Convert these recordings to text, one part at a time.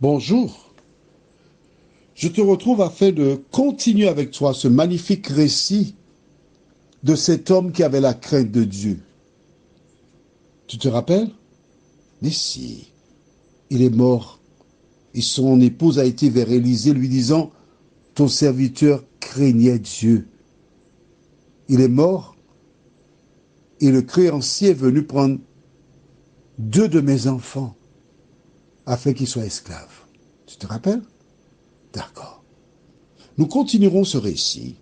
Bonjour, je te retrouve afin de continuer avec toi ce magnifique récit de cet homme qui avait la crainte de Dieu. Tu te rappelles? Mais si, il est mort et son épouse a été vers Élisée lui disant, ton serviteur craignait Dieu. Il est mort et le créancier est venu prendre 2 de mes enfants afin qu'ils soient esclaves. Tu te rappelles? D'accord. Nous continuerons ce récit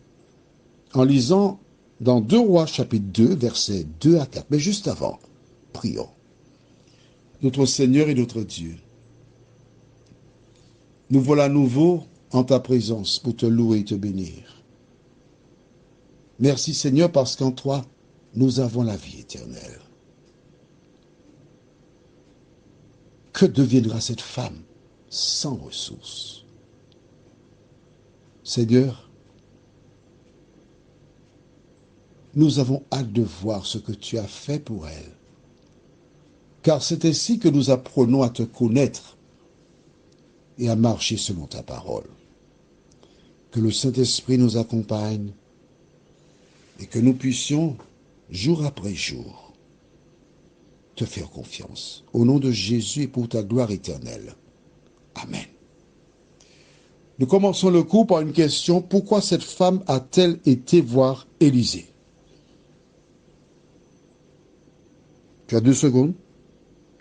en lisant dans 2 Rois chapitre 2, versets 2 à 4. Mais juste avant, prions. Notre Seigneur et notre Dieu, nous voilà à nouveau en ta présence pour te louer et te bénir. Merci Seigneur parce qu'en toi, nous avons la vie éternelle. Que deviendra cette femme sans ressources? Seigneur, nous avons hâte de voir ce que tu as fait pour elle. Car c'est ainsi que nous apprenons à te connaître et à marcher selon ta parole. Que le Saint-Esprit nous accompagne et que nous puissions, jour après jour, te faire confiance. Au nom de Jésus et pour ta gloire éternelle. Amen. Nous commençons le cours par une question. Pourquoi cette femme a-t-elle été voir Élisée? Tu as 2 secondes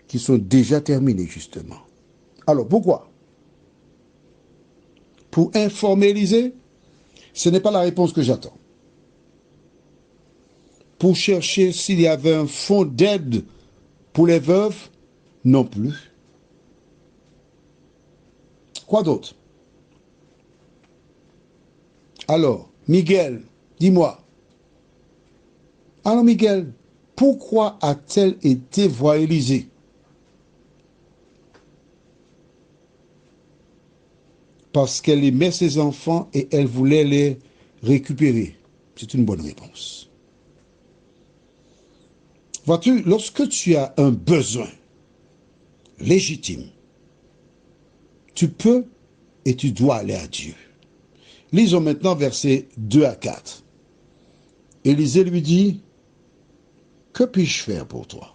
qui sont déjà terminées, justement. Alors, pourquoi? Pour informer Élisée? Ce n'est pas la réponse que j'attends. Pour chercher s'il y avait un fonds d'aide pour les veuves? Non plus. Quoi d'autre? Alors, Miguel, dis-moi. Alors, Miguel, pourquoi a-t-elle été voir Élisée? Parce qu'elle aimait ses enfants et elle voulait les récupérer. C'est une bonne réponse. Vois-tu, lorsque tu as un besoin légitime, tu peux et tu dois aller à Dieu. Lisons maintenant versets 2 à 4. Élisée lui dit, que puis-je faire pour toi?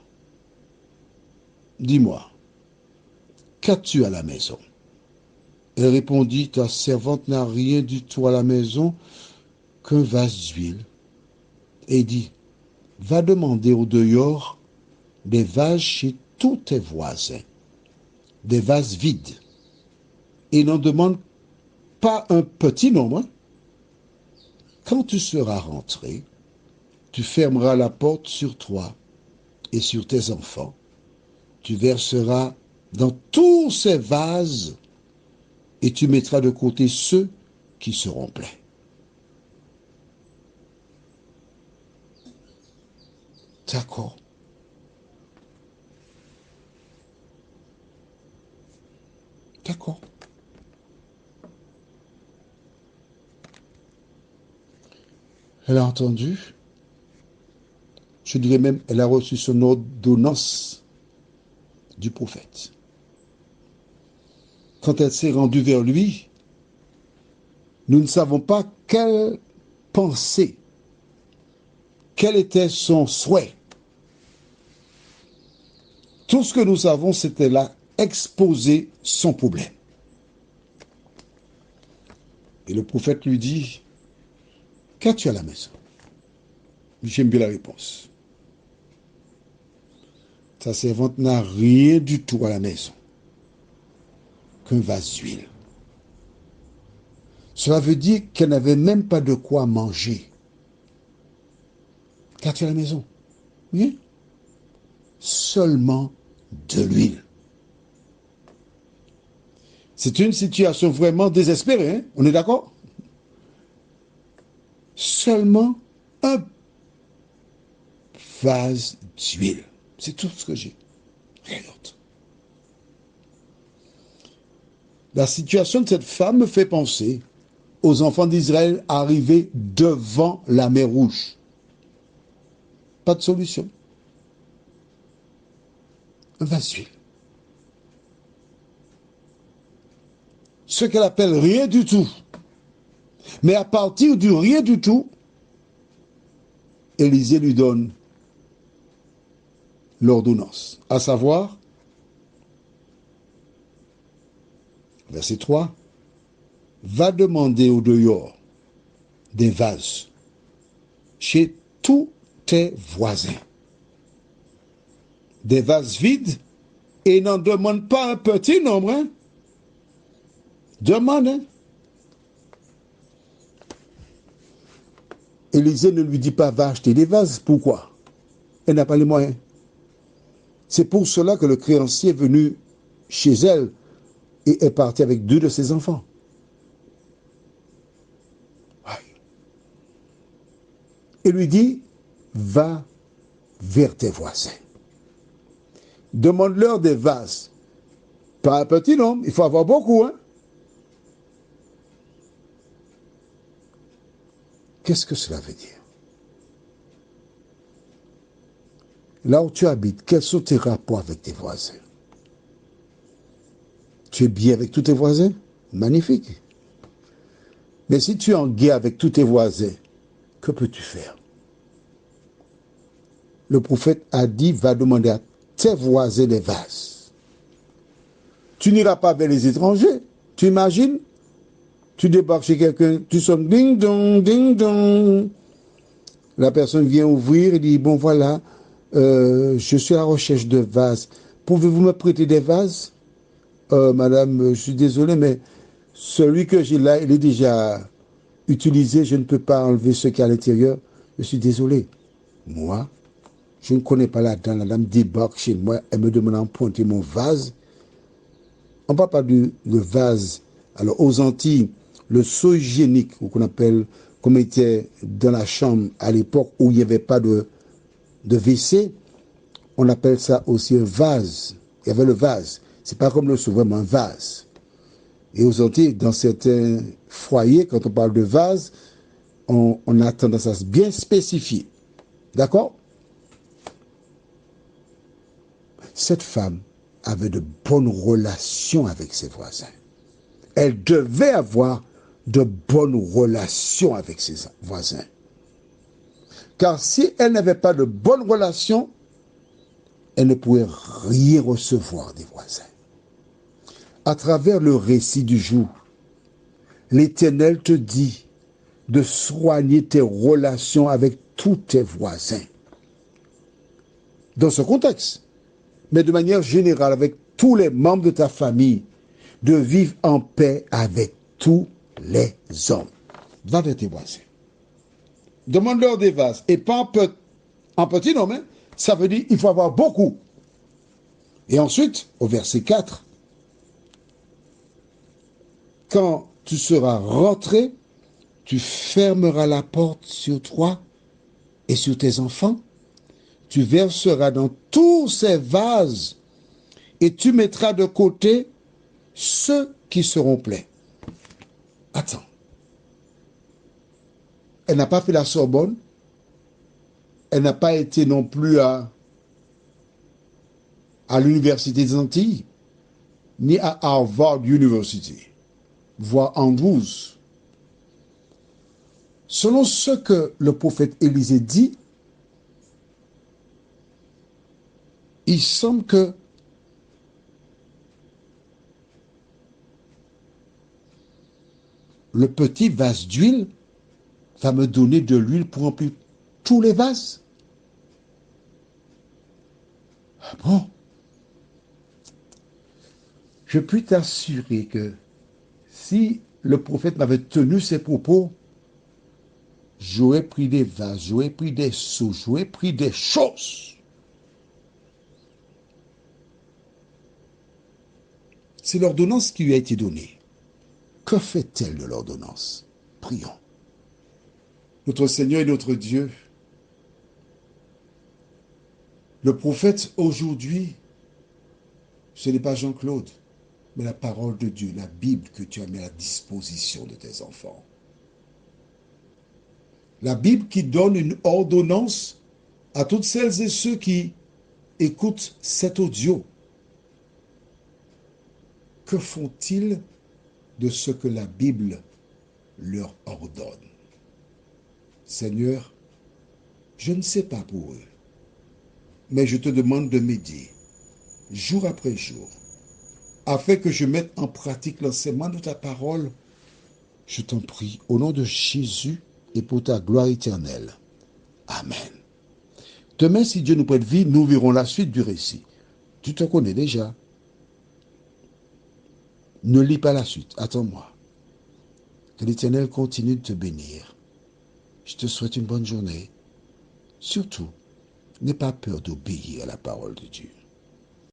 Dis-moi, qu'as-tu à la maison? Elle répondit, ta servante n'a rien du tout à la maison qu'un vase d'huile. Et dit, va demander au dehors des vases chez tous tes voisins, des vases vides, et n'en demande pas un petit nombre. Quand tu seras rentré, tu fermeras la porte sur toi et sur tes enfants. Tu verseras dans tous ces vases et tu mettras de côté ceux qui seront pleins. D'accord. D'accord. Elle a entendu. Je dirais même, elle a reçu son ordonnance du prophète. Quand elle s'est rendue vers lui, nous ne savons pas quelle pensée, quel était son souhait. Tout ce que nous savons, c'était là exposer son problème. Et le prophète lui dit, qu'as-tu à la maison? J'aime bien la réponse. Ta servante n'a rien du tout à la maison qu'un vase d'huile. Cela veut dire qu'elle n'avait même pas de quoi manger. Qu'as-tu à la maison? Rien. Seulement de l'huile. C'est une situation vraiment désespérée, hein? On est d'accord? Seulement un vase d'huile. C'est tout ce que j'ai. Rien d'autre. La situation de cette femme me fait penser aux enfants d'Israël arrivés devant la mer Rouge. Pas de solution. Un vase d'huile. ce qu'elle appelle rien du tout. Mais à partir du rien du tout, Élisée lui donne l'ordonnance, à savoir, verset 3, va demander au dehors des vases chez tous tes voisins. Des vases vides, et n'en demande pas un petit nombre. Hein? Demande. Hein? Élisée ne lui dit pas va acheter des vases. Pourquoi? Elle n'a pas les moyens. C'est pour cela que le créancier est venu chez elle et est parti avec 2 de ses enfants. Et lui dit, va vers tes voisins. Demande-leur des vases. Pas un petit nombre, il faut avoir beaucoup. Hein? Qu'est-ce que cela veut dire? Là où tu habites, quels sont tes rapports avec tes voisins? Tu es bien avec tous tes voisins? Magnifique. Mais si tu es en guerre avec tous tes voisins, que peux-tu faire? Le prophète a dit, va demander à tes voisins des vases. Tu n'iras pas vers les étrangers. Tu imagines? Tu débarques chez quelqu'un, tu sonnes ding dong, ding dong. La personne vient ouvrir et dit, bon voilà, je suis à la recherche de vases. Pouvez-vous me prêter des vases? Madame, je suis désolé, mais celui que j'ai là, il est déjà utilisé, je ne peux pas enlever ce qu'il y a à l'intérieur. Je suis désolé. Moi, je ne connais pas la dame. La dame débarque chez moi, elle me demande d'emprunter mon vase. On ne parle pas du vase. Alors, aux Antilles, le seau hygiénique, qu'on appelle, comme était dans la chambre à l'époque où il n'y avait pas de WC, on appelle ça aussi un vase. Il y avait le vase. C'est pas comme le seau, vraiment un vase. Et aux Antilles, dans certains foyers, quand on parle de vase, on a tendance à se bien spécifier. D'accord? Cette femme avait de bonnes relations avec ses voisins. Elle devait avoir de bonnes relations avec ses voisins. Car si elle n'avait pas de bonnes relations, elle ne pouvait rien recevoir des voisins. À travers le récit du jour, l'Éternel te dit de soigner tes relations avec tous tes voisins. Dans ce contexte, mais de manière générale avec tous les membres de ta famille, de vivre en paix avec tous les hommes. Va vers tes voisins. Demande-leur des vases. Et pas en petit nombre, hein? Ça veut dire qu'il faut avoir beaucoup. Et ensuite, au verset 4, quand tu seras rentré, tu fermeras la porte sur toi et sur tes enfants. Tu verseras dans tous ces vases et tu mettras de côté ceux qui seront pleins. Attends. Elle n'a pas fait la Sorbonne. Elle n'a pas été non plus à l'Université des Antilles, ni à Harvard University, voire Andrews. Selon ce que le prophète Élisée dit, il semble que le petit vase d'huile va me donner de l'huile pour remplir tous les vases. Ah bon? Je puis t'assurer que si le prophète m'avait tenu ses propos, j'aurais pris des vases, j'aurais pris des seaux, j'aurais pris des choses. C'est l'ordonnance qui lui a été donnée. Que fait-elle de l'ordonnance? Prions. Notre Seigneur et notre Dieu, le prophète aujourd'hui, ce n'est pas Jean-Claude, mais la parole de Dieu, la Bible que tu as mis à la disposition de tes enfants. La Bible qui donne une ordonnance à toutes celles et ceux qui écoutent cet audio. Que font-ils de ce que la Bible leur ordonne. Seigneur, je ne sais pas pour eux, mais je te demande de m'aider, jour après jour, afin que je mette en pratique l'enseignement de ta parole. Je t'en prie, au nom de Jésus et pour ta gloire éternelle. Amen. Demain, si Dieu nous prête vie, nous verrons la suite du récit. Tu te connais déjà. Ne lis pas la suite, attends-moi. Que l'Éternel continue de te bénir. Je te souhaite une bonne journée. Surtout, n'aie pas peur d'obéir à la parole de Dieu.